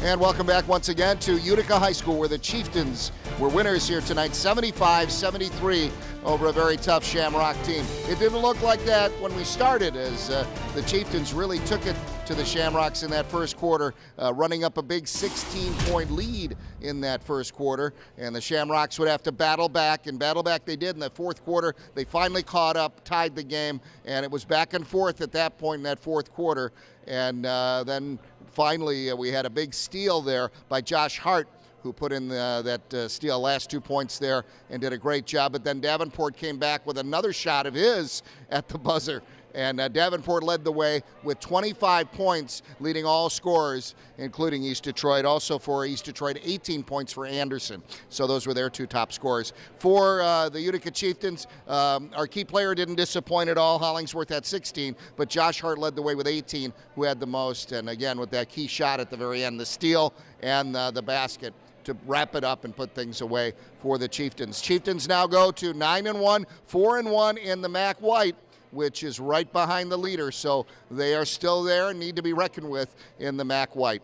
And welcome back once again to Utica High School, where the Chieftains were winners here tonight, 75-73 over a very tough Shamrock team. It didn't look like that when we started, as the Chieftains really took it to the Shamrocks in that first quarter, running up a big 16-point lead in that first quarter. And the Shamrocks would have to battle back, and battle back they did in the fourth quarter. They finally caught up, tied the game, and it was back and forth at that point in that fourth quarter. And then finally, we had a big steal there by Josh Hart, who put in that steal, last 2 points there, and did a great job. But then Davenport came back with another shot of his at the buzzer. And Davenport led the way with 25 points, leading all scorers, including East Detroit. Also for East Detroit, 18 points for Anderson. So those were their two top scorers. For the Utica Chieftains, our key player didn't disappoint at all. Hollingsworth had 16, but Josh Hart led the way with 18, who had the most. And again, with that key shot at the very end, the steal and the basket to wrap it up and put things away for the Chieftains. Chieftains now go to 9-1, 4-1 in the MAC White, which is right behind the leader. So they are still there and need to be reckoned with in the MAC White.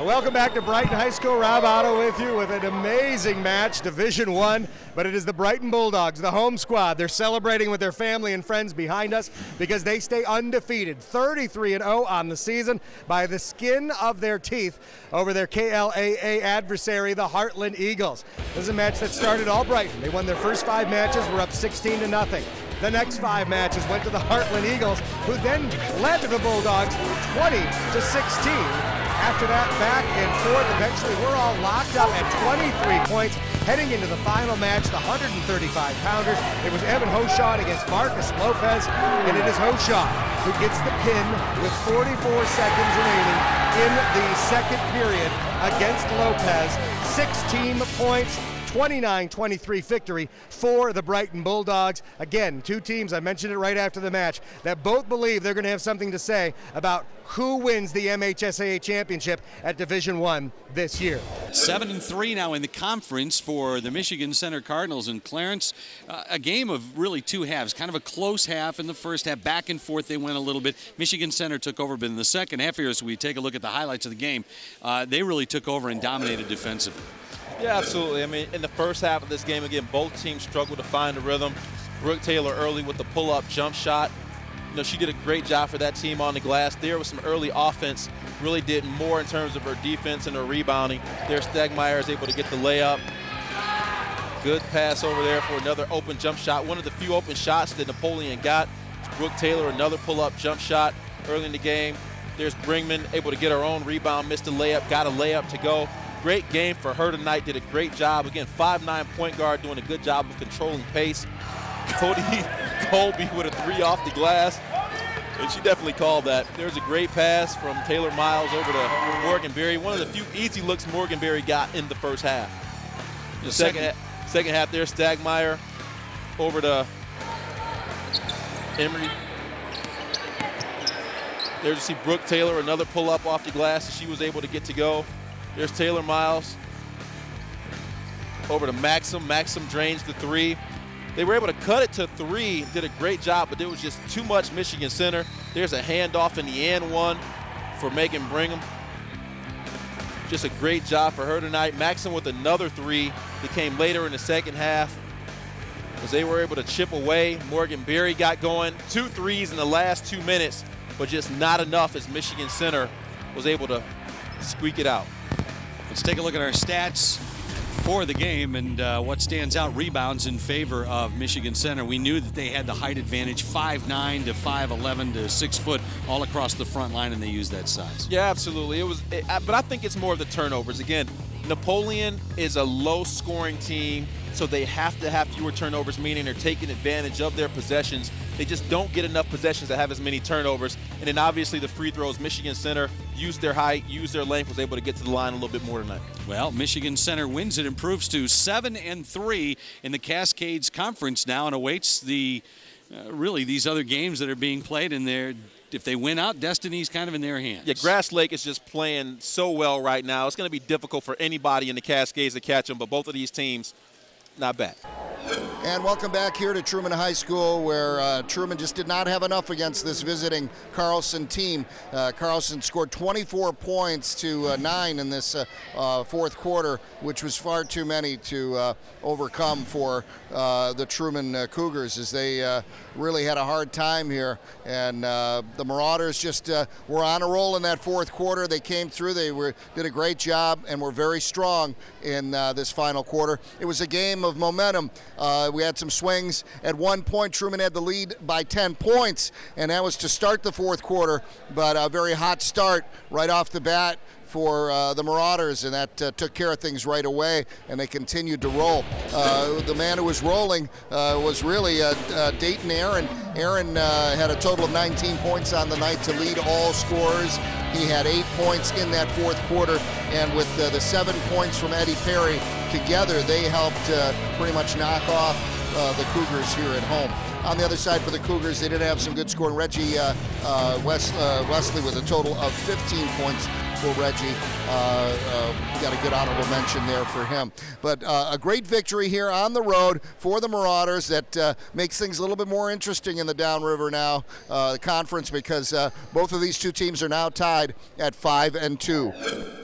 Welcome back to Brighton High School. Rob Otto with you with an amazing match, Division I, but it is the Brighton Bulldogs, the home squad. They're celebrating with their family and friends behind us because they stay undefeated, 33-0 on the season by the skin of their teeth over their KLAA adversary, the Heartland Eagles. This is a match that started all Brighton. They won their first 5 matches, were up 16-0. The next 5 matches went to the Heartland Eagles, who then led the Bulldogs 20-16. After that, back and forth. Eventually, we're all locked up at 23 points. Heading into the final match, the 135-pounders. It was Evan Hoshaw against Marcus Lopez, and it is Hoshaw who gets the pin with 44 seconds remaining in the second period against Lopez. 16 points. 29-23 victory for the Brighton Bulldogs. Again, two teams, I mentioned it right after the match, that both believe they're going to have something to say about who wins the MHSAA Championship at Division I this year. 7-3 now in the conference for the Michigan Center Cardinals. And Clarence, a game of really two halves, kind of a close half in the first half, back and forth they went a little bit. Michigan Center took over, but in the second half here, as we take a look at the highlights of the game, they really took over and dominated defensively. Yeah, absolutely. I mean, in the first half of this game, again, both teams struggled to find a rhythm. Brooke Taylor early with the pull-up jump shot. You know, she did a great job for that team on the glass. There was some early offense, really did more in terms of her defense and her rebounding. There, Stegmeyer is able to get the layup. Good pass over there for another open jump shot. One of the few open shots that Napoleon got. Brooke Taylor, another pull-up jump shot early in the game. There's Brinkman, able to get her own rebound, missed a layup, got a layup to go. Great game for her tonight, did a great job. Again, 5'9" point guard doing a good job of controlling pace. Cody Colby with a 3 off the glass, and she definitely called that. There's a great pass from Taylor Miles over to Morgan Berry. One of the few easy looks Morgan Berry got in the first half. The second half there, Stegmeyer over to Emery. There's you see Brooke Taylor, another pull up off the glass, and she was able to get to go. There's Taylor Miles over to Maxim. Maxim drains the 3. They were able to cut it to 3, did a great job, but there was just too much Michigan Center. There's a handoff in the and one for Megan Brigham. Just a great job for her tonight. Maxim with another 3 that came later in the second half as they were able to chip away. Morgan Berry got going. 2 threes in the last 2 minutes, but just not enough as Michigan Center was able to squeak it out. Let's take a look at our stats for the game and what stands out. Rebounds in favor of Michigan Center. We knew that they had the height advantage, 5'9" to 5'11" to 6 foot all across the front line, and they used that size. Yeah, absolutely. But I think it's more of the turnovers. Again, Napoleon is a low-scoring team, so they have to have fewer turnovers, meaning they're taking advantage of their possessions. They just don't get enough possessions to have as many turnovers. And then obviously the free throws, Michigan Center used their height, used their length, was able to get to the line a little bit more tonight. Well, Michigan Center wins it, improves to 7-3 in the Cascades Conference now, and awaits the really these other games that are being played in there. If they win out, destiny's kind of in their hands. Yeah, Grass Lake is just playing so well right now. It's going to be difficult for anybody in the Cascades to catch them, but both of these teams, not bad. And welcome back here to Truman High School, where Truman just did not have enough against this visiting Carlson team. Carlson scored 24 points to 9 in this fourth quarter, which was far too many to overcome for the Truman Cougars, as they really had a hard time here. And the Marauders just were on a roll in that fourth quarter. They came through. They did a great job and were very strong in this final quarter. It was a game of momentum. We had some swings. At one point, Truman had the lead by 10 points, and that was to start the fourth quarter, but a very hot start right off the bat for the Marauders, and that took care of things right away, and they continued to roll. The man who was rolling was really Dayton Aaron. Aaron had a total of 19 points on the night to lead all scorers. He had 8 points in that fourth quarter, and with the 7 points from Eddie Perry together, they helped pretty much knock off the Cougars here at home. On the other side for the Cougars, they did have some good scoring. Reggie Wesley with a total of 15 points for Reggie. Got a good honorable mention there for him. But a great victory here on the road for the Marauders that makes things a little bit more interesting in the Downriver now conference, because both of these two teams are now tied at 5-2.